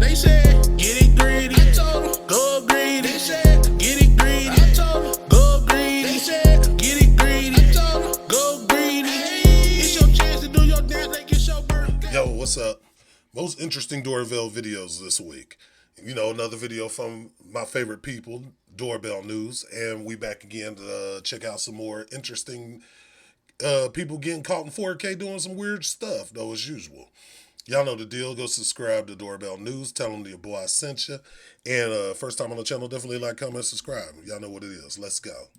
They said, get it greedy. I told them, go greedy. They said, get it greedy. I told them, go greedy. They said, get it greedy. I told them, go greedy. It's your chance to do your dance like it's your birthday. Yo, what's up? Most interesting Doorbell videos this week. You know, another video from my favorite people, Doorbell News. And we back again to check out some more interesting people getting caught in 4K doing some weird stuff, though, as usual. Y'all know the deal. Go subscribe to Doorbell News. Tell them your boy I sent you. And first time on the channel, definitely like, comment, subscribe. Y'all know what it is. Let's go.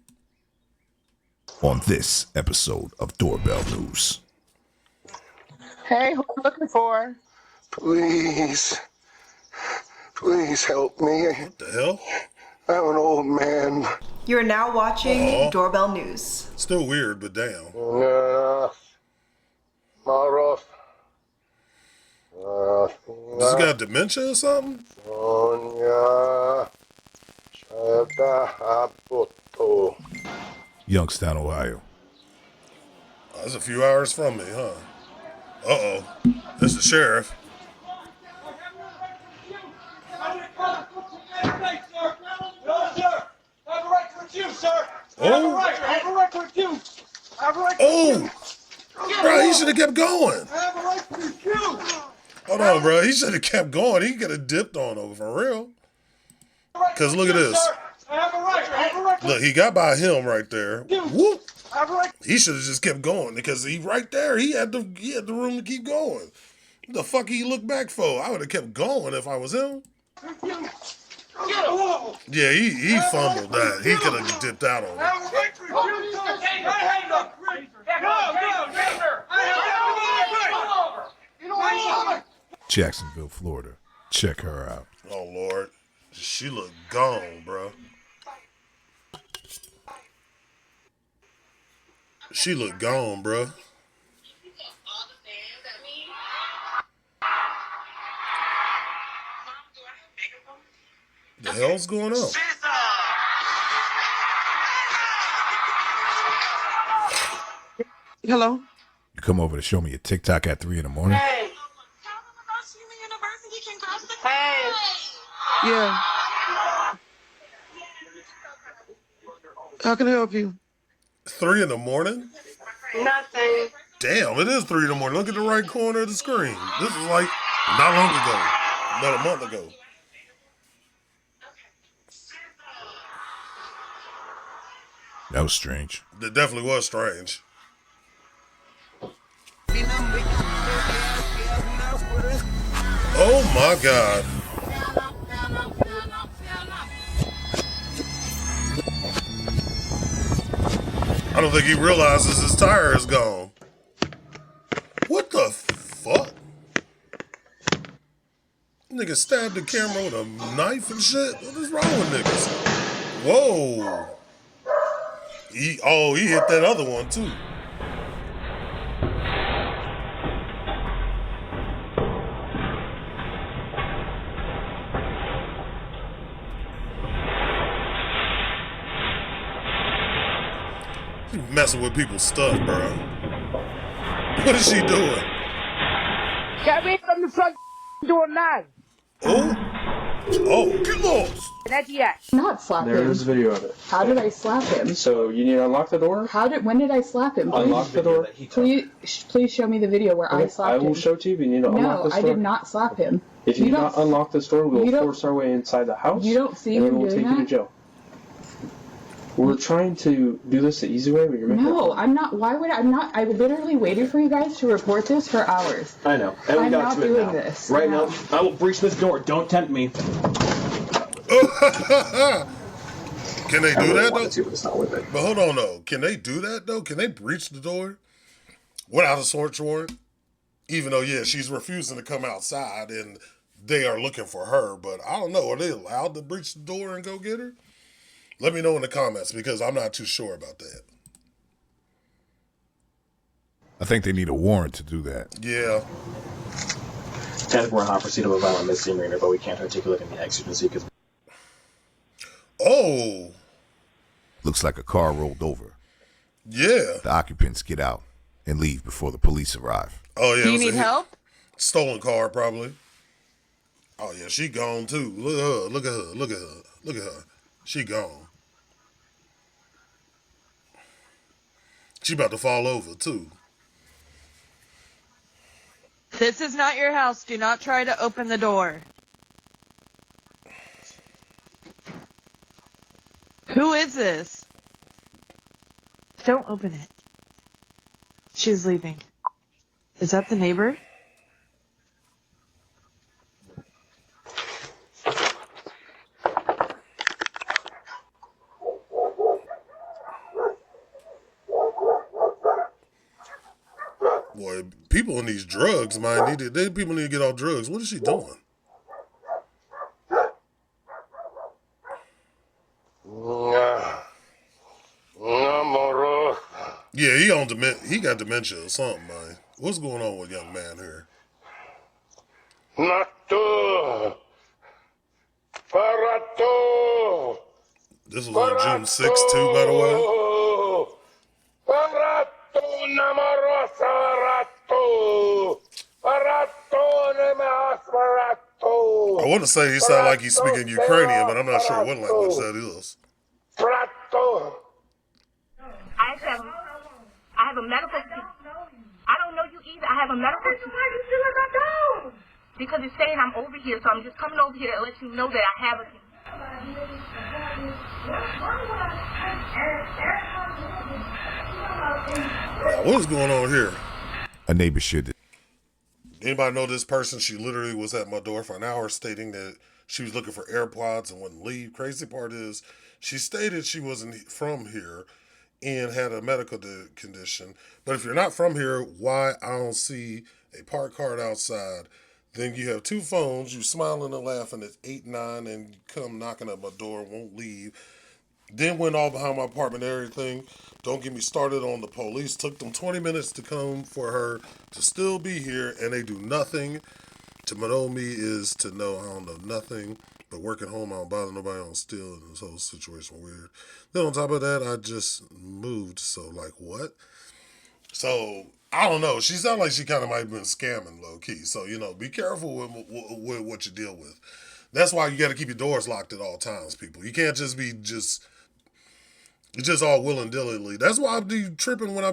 On this episode of Doorbell News. Hey, who you looking for? Please help me. What the hell? I'm an old man. You are now watching Doorbell News. Still weird, but damn. Marof. This guy dementia or something? Youngstown, Ohio. Oh, that's a few hours from me, huh? Uh-oh. That's the sheriff. Oh, bro, he should have kept going. Hold on, bro. He should have kept going. He could have dipped on over for real. Because look at this. Look, he got by him right there. Whoop. He should have just kept going because he right there. He had the room to keep going. What the fuck he look back for? I would have kept going if I was him. Yeah, he fumbled that. He could have dipped out on it. Jacksonville, Florida. Check her out. Oh, Lord. She look gone, bro. She look gone, bro. The hell's going on? Hello? You come over to show me your TikTok at 3 in the morning? Hey. Yeah. How can I help you? 3 in the morning? Nothing. Damn, it is 3 in the morning. Look at the right corner of the screen. This is like not long ago. About a month ago. That was strange. That definitely was strange. Oh my God. I don't think he realizes his tire is gone. What the fuck? Nigga stabbed the camera with a knife and shit? What is wrong with niggas? Whoa. He hit that other one too. He messing with people's stuff, bro. What is she doing? Get me from the front door now. Oh, K-Locs. Not slap him. There is a video of it. How did I slap him? So you need to unlock the door. When did I slap him? Unlock the door. Please show me the video where I slapped him. I will show it to you, but you need to unlock this door. No, I did not slap him. If you do not unlock this door, we will force our way inside the house. You don't see and him we will doing take you to that? jail. We're trying to do this the easy way, but you're making No, I'm not. Why would I not? I literally waited for you guys to report this for hours. I know. And we I'm got not to it doing now. this. Right No. now, I will breach this door. Don't tempt me. Can they do that though? To, but it's not with it. But hold on though. Can they do that though? Can they breach the door without a search warrant? Even though, yeah, she's refusing to come outside and they are looking for her. But I don't know. Are they allowed to breach the door and go get her? Let me know in the comments because I'm not too sure about that. I think they need a warrant to do that. Yeah. We're in hot pursuit of a violent misdemeanor, but we can't articulate any exigency because. Oh. Looks like a car rolled over. Yeah. The occupants get out and leave before the police arrive. Oh yeah. Do you need help? Stolen car, probably. Oh yeah, she gone too. Look at her. Look at her. Look at her. Look at her. She gone. She about to fall over too. This is not your house. Do not try to open the door. Who is this? Don't open it. She's leaving. Is that the neighbor? Boy, people on these drugs, man, people need to get off drugs. What is she doing? Yeah, he got dementia or something, man. What's going on with young man here? Nato. Parato. This was on June 6th too, by the way. Parato namorosa rato. Parato nemehas I want to say he sounded like he's speaking Ukrainian, but I'm not sure what language that is. Prato. I have a medical. I don't know you either. I have a medical. Why are you still at my door? Because it's saying I'm over here, so I'm just coming over here to let you know that I have a. Now, what is going on here? A neighbor shared it. Anybody know this person? She literally was at my door for an hour stating that she was looking for AirPods and wouldn't leave. Crazy part is she stated she wasn't from here and had a medical condition. But if you're not from here, why I don't see a park card outside? Then you have two phones, you smiling and laughing at 8-9 and come knocking at my door, won't leave. Then went all behind my apartment and everything. Don't get me started on the police. Took them 20 minutes to come for her to still be here, and they do nothing. To know me is to know I don't know nothing. But working home, I don't bother nobody, I don't steal, and this whole situation weird. Then on top of that, I just moved, so like what? So I don't know. She sounded like she kind of might have been scamming low key. So be careful with what you deal with. That's why you got to keep your doors locked at all times, people. You can't just be just all willy-nilly. That's why I be tripping when I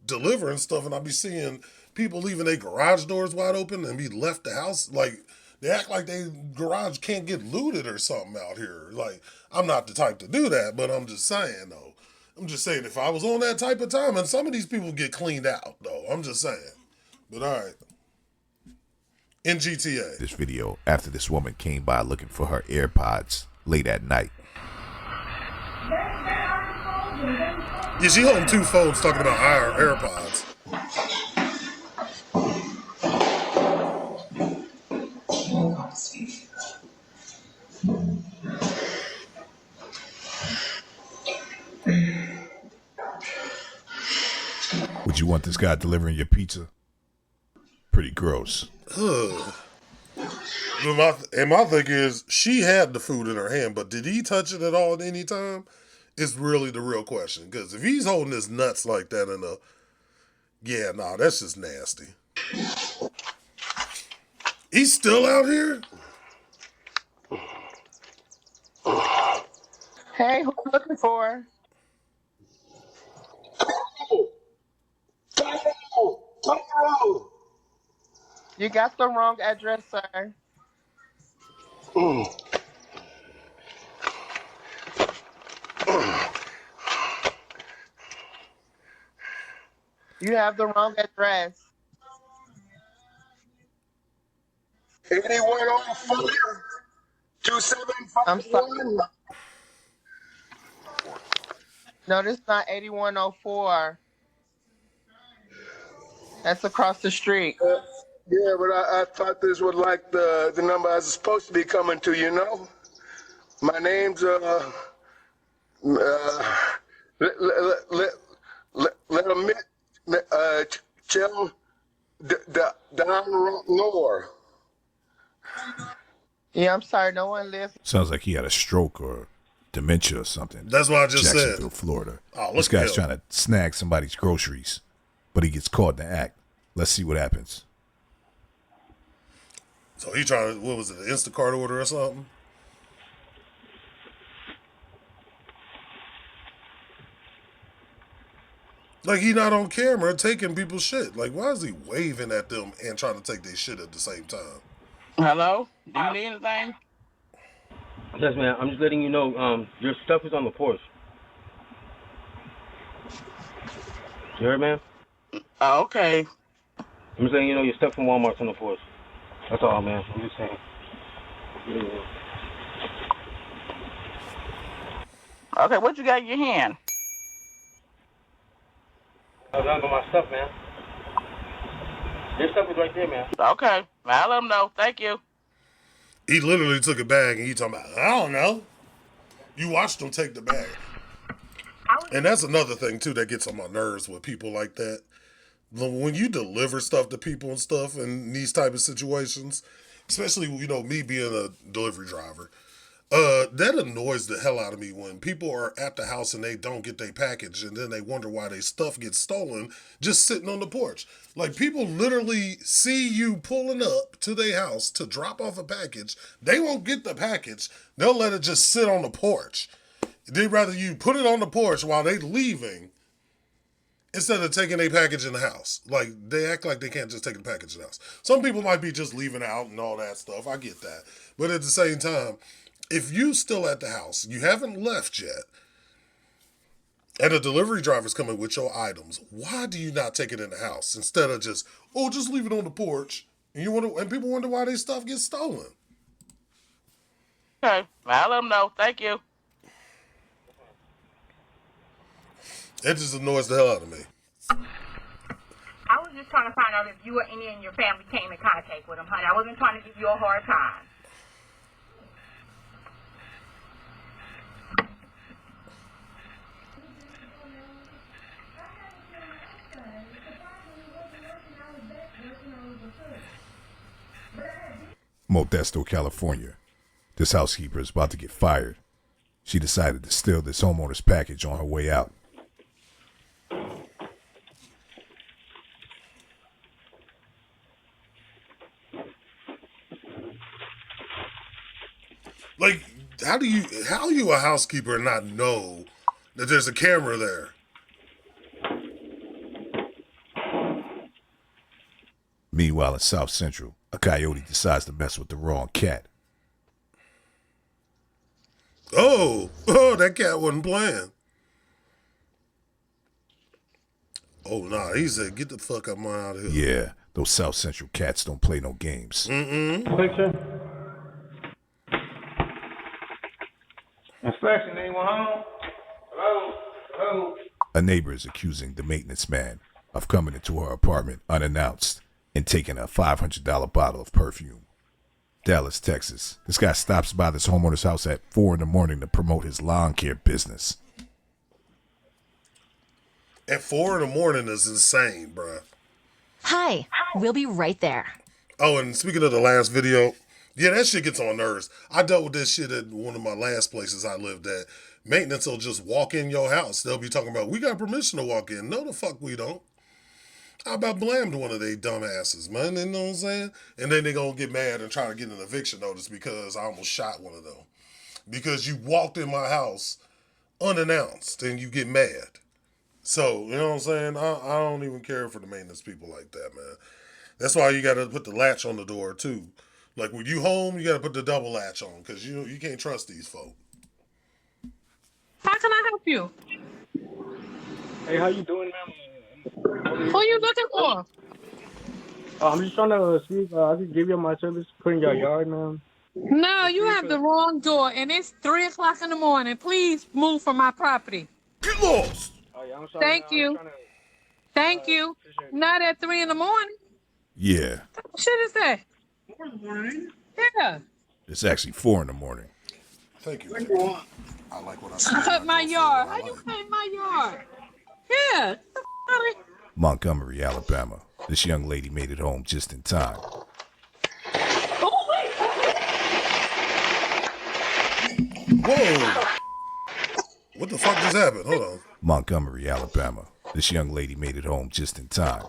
deliver and stuff, and I be seeing people leaving their garage doors wide open and be left the house like. They act like their garage can't get looted or something out here. Like, I'm not the type to do that, but I'm just saying, though. I'm just saying, if I was on that type of time, and some of these people get cleaned out, though. I'm just saying. But, all right. In GTA. This video after this woman came by looking for her AirPods late at night. Yeah, she holding two phones talking about our AirPods. Would you want this guy delivering your pizza? Pretty gross. And my thing is, she had the food in her hand, but did he touch it at all at any time? Is really the real question. Because if he's holding his nuts like that that's just nasty. He's still out here? Hey, who you looking for? You got the wrong address, sir. You have the wrong address. 8104 I'm sorry. 2751. No, this is not 8104. That's across the street. Yeah, but I thought this was like the number I was supposed to be coming to, My name's Chell Don Nor. Yeah, I'm sorry. No one lives. Sounds like he had a stroke or dementia or something. That's what I just said. Jacksonville, Florida. Oh, this guy's trying to snag somebody's groceries, but he gets caught in the act. Let's see what happens. So he trying to, what was it, an Instacart order or something? Like, he not on camera taking people's shit. Like, why is he waving at them and trying to take their shit at the same time? Hello? Do you need anything? Yes, man. I'm just letting you know, your stuff is on the porch. You heard, man? Oh, okay. I'm just letting you know your stuff from Walmart's on the porch. That's all, man. I'm just saying. Yeah. Okay, what you got in your hand? I got my stuff, man. Your stuff is right there, man. Okay. I'll let them know. Thank you. He literally took a bag and he talking about, I don't know. You watched him take the bag. And that's another thing, too, that gets on my nerves with people like that. When you deliver stuff to people and stuff in these type of situations, especially, you know, me being a delivery driver, that annoys the hell out of me when people are at the house and they don't get their package and then they wonder why their stuff gets stolen just sitting on the porch. Like, people literally see you pulling up to their house to drop off a package. They won't get the package. They'll let it just sit on the porch. They'd rather you put it on the porch while they leaving instead of taking a package in the house. Like, they act like they can't just take the package in the house. Some people might be just leaving out and all that stuff. I get that. But at the same time, if you still at the house, you haven't left yet, and a delivery driver's coming with your items, why do you not take it in the house instead of just leave it on the porch? And people wonder why their stuff gets stolen. Okay. I'll let them know. Thank you. It just annoys the hell out of me. I was just trying to find out if you or any in your family came in contact with him, honey. I wasn't trying to give you a hard time. Modesto, California. This housekeeper is about to get fired. She decided to steal this homeowner's package on her way out. Like, how are you a housekeeper and not know that there's a camera there? Meanwhile, in South Central, a coyote decides to mess with the wrong cat. Oh, that cat wasn't playing. Oh, nah, he said, get the fuck up out of here. Yeah, those South Central cats don't play no games. Picture. Inspection, anyone home? Hello? Hello? A neighbor is accusing the maintenance man of coming into her apartment unannounced and taking a $500 bottle of perfume. Dallas, Texas. This guy stops by this homeowner's house at 4 a.m. to promote his lawn care business. At 4 a.m. is insane, bruh. Hi, we'll be right there. Oh, and speaking of the last video, yeah, that shit gets on nerves. I dealt with this shit at one of my last places I lived at. Maintenance will just walk in your house. They'll be talking about, we got permission to walk in. No, the fuck we don't. I about blamed one of they dumbasses, man. You know what I'm saying? And then they gonna get mad and try to get an eviction notice because I almost shot one of them. Because you walked in my house unannounced and you get mad. So, you know what I'm saying? I don't even care for the maintenance people like that, man. That's why you gotta put the latch on the door, too. Like, when you home, you gotta put the double latch on because you can't trust these folk. How can I help you? Hey, how you doing, ma'am? Who you looking for? I'm just trying to see if I could give you my service, put in your yard, ma'am. No, you have the wrong door, and it's 3 o'clock in the morning. Please move from my property. Get lost! Oh, yeah, I'm sorry. Thank you. Thank you. Not at 3 in the morning. Yeah. What shit is that? Yeah. It's actually 4 a.m. Thank you. I like what I I cut my yard. How you cut my yard? Yeah. Montgomery, Alabama. This young lady made it home just in time. Whoa! What the fuck just happened? Hold on. Montgomery, Alabama. This young lady made it home just in time.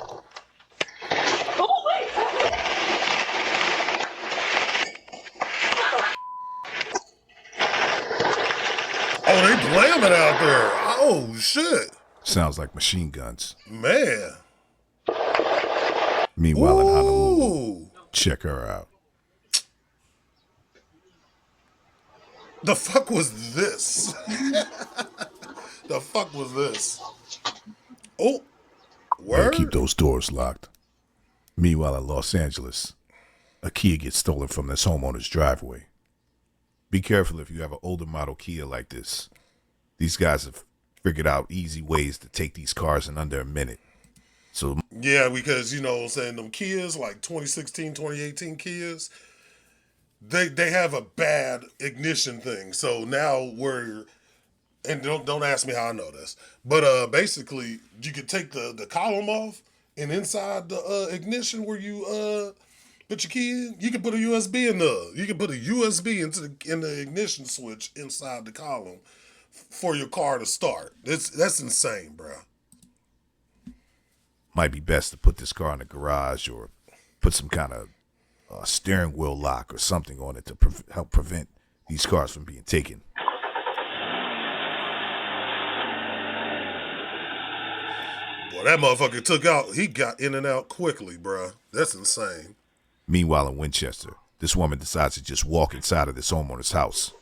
slamming out there. Oh, shit. Sounds like machine guns. Man. Meanwhile, in Honolulu, check her out. The fuck was this? The fuck was this? Oh, word? Better keep those doors locked. Meanwhile, in Los Angeles, a Kia gets stolen from this homeowner's driveway. Be careful if you have an older model Kia like this. These guys have figured out easy ways to take these cars in under a minute. So yeah, because, you know what I'm saying, them Kias, like 2016, 2018 Kias, they have a bad ignition thing. So now and don't ask me how I know this, but basically you could take the column off, and inside the ignition where you put your key in, you can put a USB you can put a USB in the ignition switch inside the column for your car to start. That's insane, bro. Might be best to put this car in the garage or put some kind of steering wheel lock or something on it to help prevent these cars from being taken. Boy, that motherfucker he got in and out quickly, bruh. That's insane. Meanwhile, in Winchester, this woman decides to just walk inside of this homeowner's house.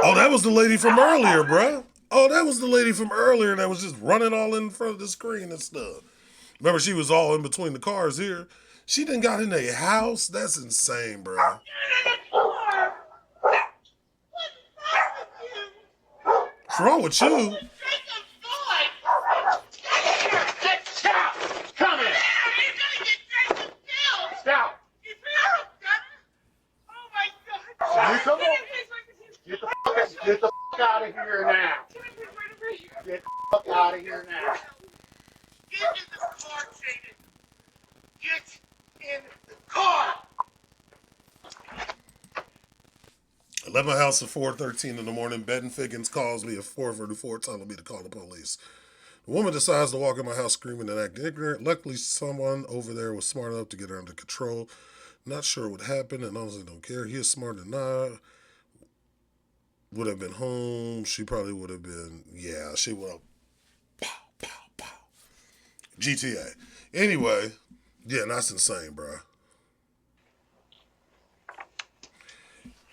Oh, that was the lady from earlier, bruh. Oh, that was the lady from earlier that was just running all in front of the screen and stuff. Remember, she was all in between the cars here. She done got in a house. That's insane, bruh. What's wrong with you? Come here. Stop. Come on. Get the fuck out of here now. Get the fuck out of here now. Get in the car, Jaden. Get in the car. I left my house at 4:13 in the morning. Ben Figgins calls me at 4:44 telling me to call the police. The woman decides to walk in my house screaming and acting ignorant. Luckily, someone over there was smart enough to get her under control. Not sure what happened, and honestly don't care. He is smarter than I. Would have been home. She probably would have been, yeah, she would have, pow, pow, pow. GTA. Anyway, yeah, that's insane, bro.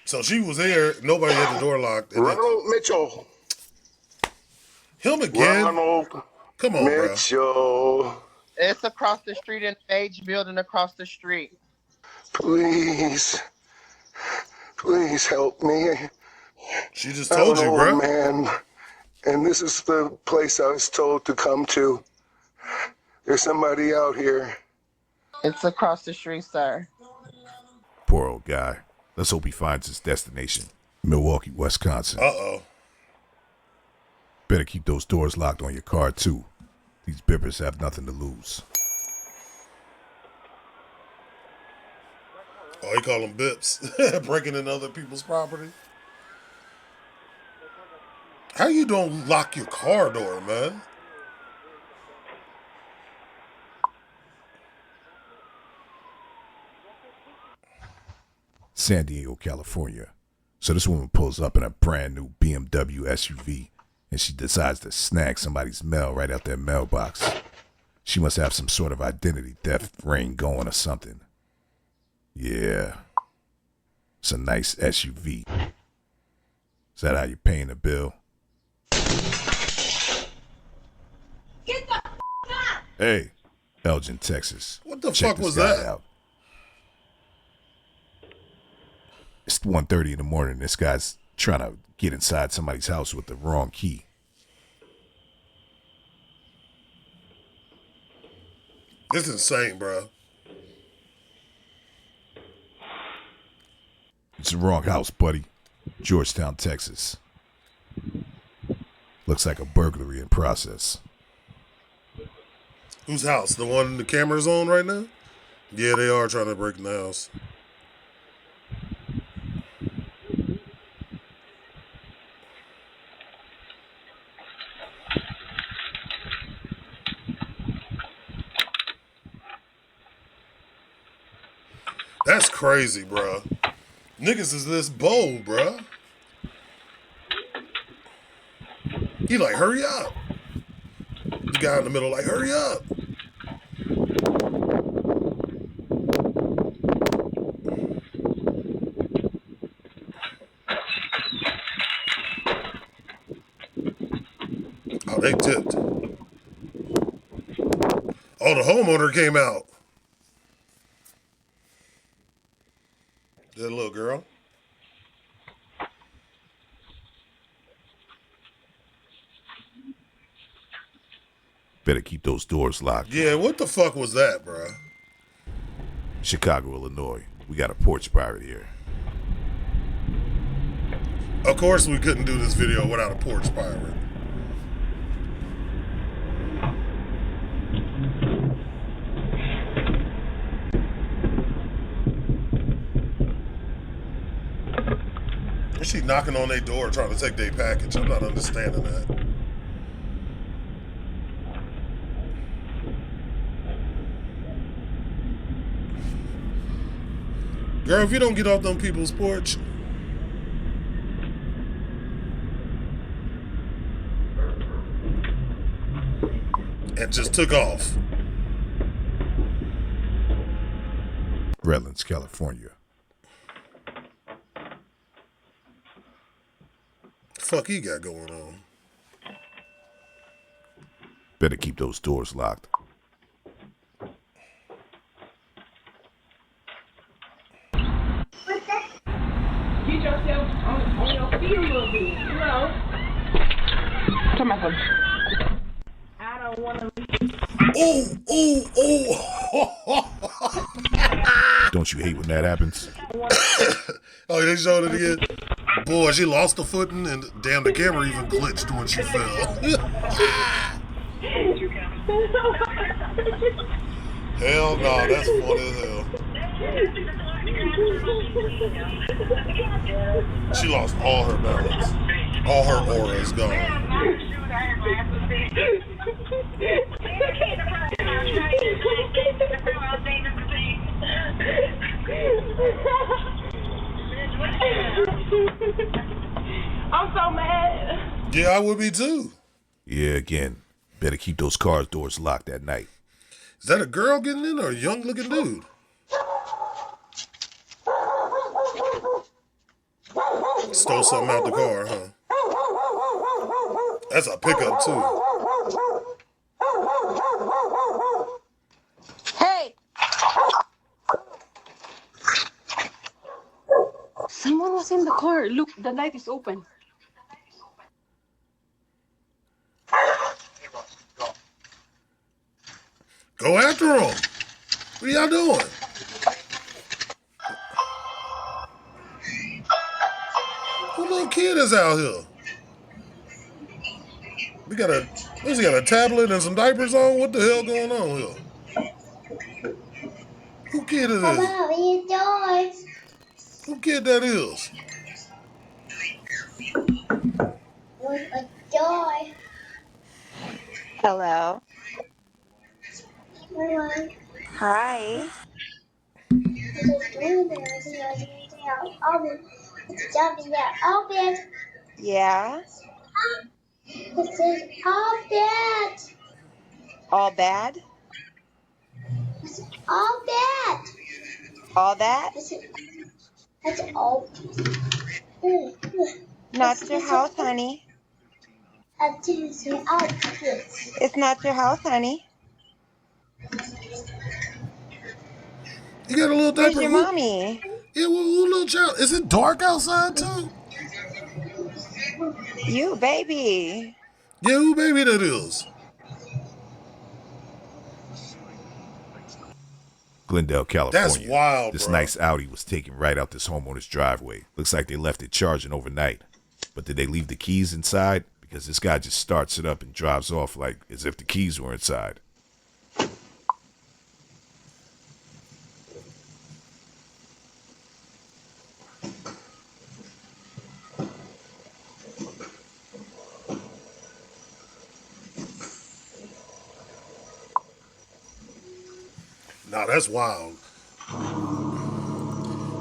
So she was there. Nobody had the door locked. Ronald Mitchell. Him again? Ronald Come on, Mitchell. bro. It's across the street in the Age building across the street. Please help me. She just told you, bro. Man, and this is the place I was told to come to. There's somebody out here. It's across the street, sir. Poor old guy. Let's hope he finds his destination. Milwaukee, Wisconsin. Uh-oh. Better keep those doors locked on your car, too. These bippers have nothing to lose. Oh, you call them bips. Breaking into other people's property. How you don't lock your car door, man? San Diego, California. So this woman pulls up in a brand new BMW SUV and she decides to snag somebody's mail right out their mailbox. She must have some sort of identity theft ring going or something. Yeah. It's a nice SUV. Is that how you're paying the bill? Get the f*** up! Hey, Elgin, Texas. What the Check fuck this was guy that? out. It's 1:30 in the morning. This guy's trying to get inside somebody's house with the wrong key. This is insane, bro. It's the wrong house, buddy. Georgetown, Texas. Looks like a burglary in process. Whose house? The one the camera's on right now? Yeah, they are trying to break in the house. That's crazy, bro. Niggas is this bold, bro. He like, hurry up. The guy in the middle like, hurry up. Oh, they tipped. Oh, the homeowner came out. That little girl. Better keep those doors locked. Yeah, what the fuck was that, bro? Chicago, Illinois. We got a porch pirate here. Of course we couldn't do this video without a porch pirate. Is she knocking on their door trying to take their package? I'm not understanding that. Girl, if you don't get off them people's porch. And just took off. Redlands, California. Fuck he got going on? Better keep those doors locked. Get yourself on your feet a little bit, you know. Come on. I don't want to leave. Oh. Don't you hate when that happens? Oh, they showed it again? Boy, she lost the footing and damn, the camera even glitched when she fell. Hell no, that's funny as hell. She lost all her balance. All her aura is gone. I'm so mad. Yeah, I would be too. Yeah, again. Better keep those car doors locked at night. Is that a girl getting in or a young looking dude? Stole something out the car, huh? That's a pickup too. Hey! Someone was in the car. Look, the light is open. Go after him. What are y'all doing? What little kid is out here? We got a tablet and some diapers on? What the hell going on here? Who kid is this? Who kid that is? Hello. Hi. Yeah. This is all bad. All bad? All bad. All that? That's all. Not your house, honey. It's not your house, honey. You got a little diaper. Where's your mommy? Yeah, well, little child. Is it dark outside too? You, baby. Yeah, who baby that is? Glendale, California. That's wild, This bro. nice Audi was taken right out this homeowner's driveway. Looks like they left it charging overnight. But did they leave the keys inside? Because this guy just starts it up and drives off like as if the keys were inside. Nah, that's wild.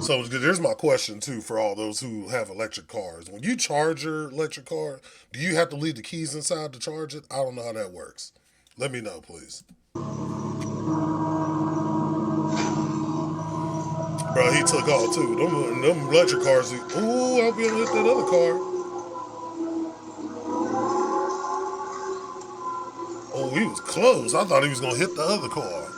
So there's my question too for all those who have electric cars. When you charge your electric car, do you have to leave the keys inside to charge it? I don't know how that works. Let me know, please. Bro, he took off too. Them electric cars. Ooh, I hope he don't hit that other car. Oh, he was close. I thought he was gonna hit the other car.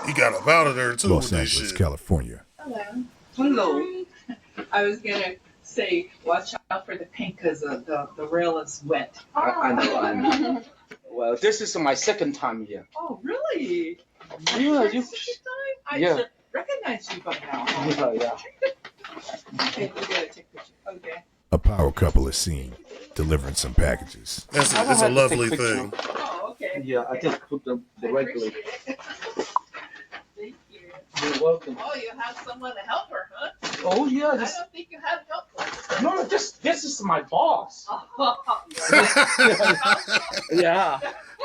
He got up out of there too. Los with Angeles, this shit. California. Hello. I was gonna say, watch out for the paint because the rail is wet. I know. Well, this is my second time here. Oh, really? Yeah, you. I Yeah. should recognize you by now. Yeah. Okay, we gotta take pictures. Okay. A power couple is seen delivering some packages. It's I don't a have to lovely take picture. thing. Oh, okay. Yeah, I just put the regular. Thank you. You're welcome. Oh, you have someone to help her, huh? Oh yeah, I this. don't think you have help. No, this is my boss. Oh, Yeah.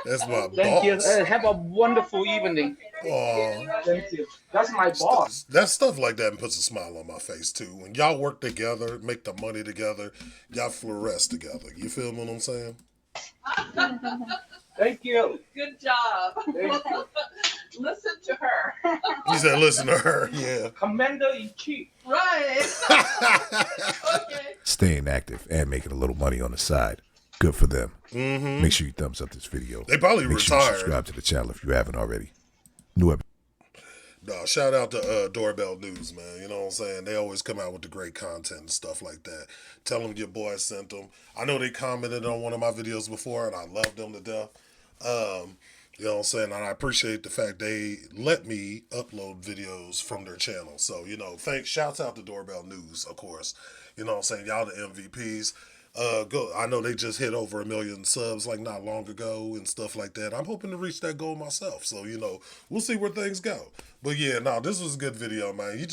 That's my Thank you. boss. Have a wonderful evening. Aw. Thank you. That's my boss. That stuff like that puts a smile on my face too. When y'all work together, make the money together, y'all fluoresce together. You feel what I'm saying? Thank you. Good job. Listen to her. You said listen to her, yeah. Commander in chief. Right. Okay. Staying active and making a little money on the side. Good for them. Mm-hmm. Make sure you thumbs up this video. They probably Make sure you retired. subscribe to the channel if you haven't already. New episode. No, shout out to Doorbell News, man. You know what I'm saying? They always come out with the great content and stuff like that. Tell them your boy sent them. I know they commented on one of my videos before, and I love them to death. You know what I'm saying? And I appreciate the fact they let me upload videos from their channel. So, you know, shouts out to Doorbell News, of course. You know what I'm saying? Y'all the MVPs. I know they just hit over 1 million subs like not long ago and stuff like that. I'm hoping to reach that goal myself. So, you know, we'll see where things go. But yeah, no, this was a good video, man.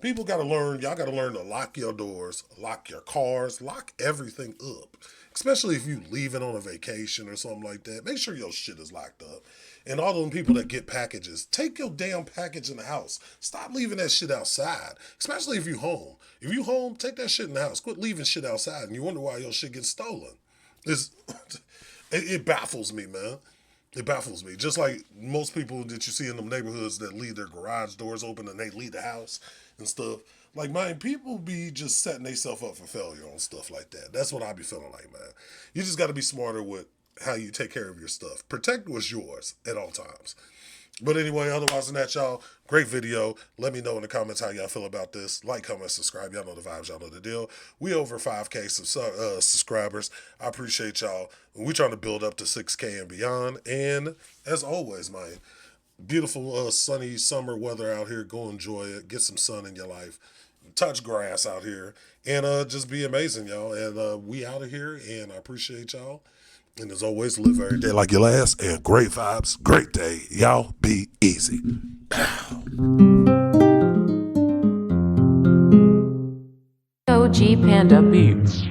People got to learn, y'all got to learn to lock your doors, lock your cars, lock everything up. Especially if you leaving on a vacation or something like that. Make sure your shit is locked up. And all them people that get packages, take your damn package in the house. Stop leaving that shit outside. Especially if you home. If you home, take that shit in the house. Quit leaving shit outside and you wonder why your shit gets stolen. It baffles me, man. It baffles me. Just like most people that you see in them neighborhoods that leave their garage doors open and they leave the house and stuff. Like, man, people be just setting themselves up for failure on stuff like that. That's what I be feeling like, man. You just got to be smarter with how you take care of your stuff. Protect what's yours at all times. But anyway, otherwise than that, y'all, great video. Let me know in the comments how y'all feel about this. Like, comment, subscribe. Y'all know the vibes. Y'all know the deal. We over 5K subscribers. I appreciate y'all. We're trying to build up to 6K and beyond. And as always, man, beautiful sunny summer weather out here. Go enjoy it. Get some sun in your life. Touch grass out here. And just be amazing, y'all. And we out of here. And I appreciate y'all. And as always, live every day like your last. And great vibes, great day. Y'all be easy. OG Panda Beats.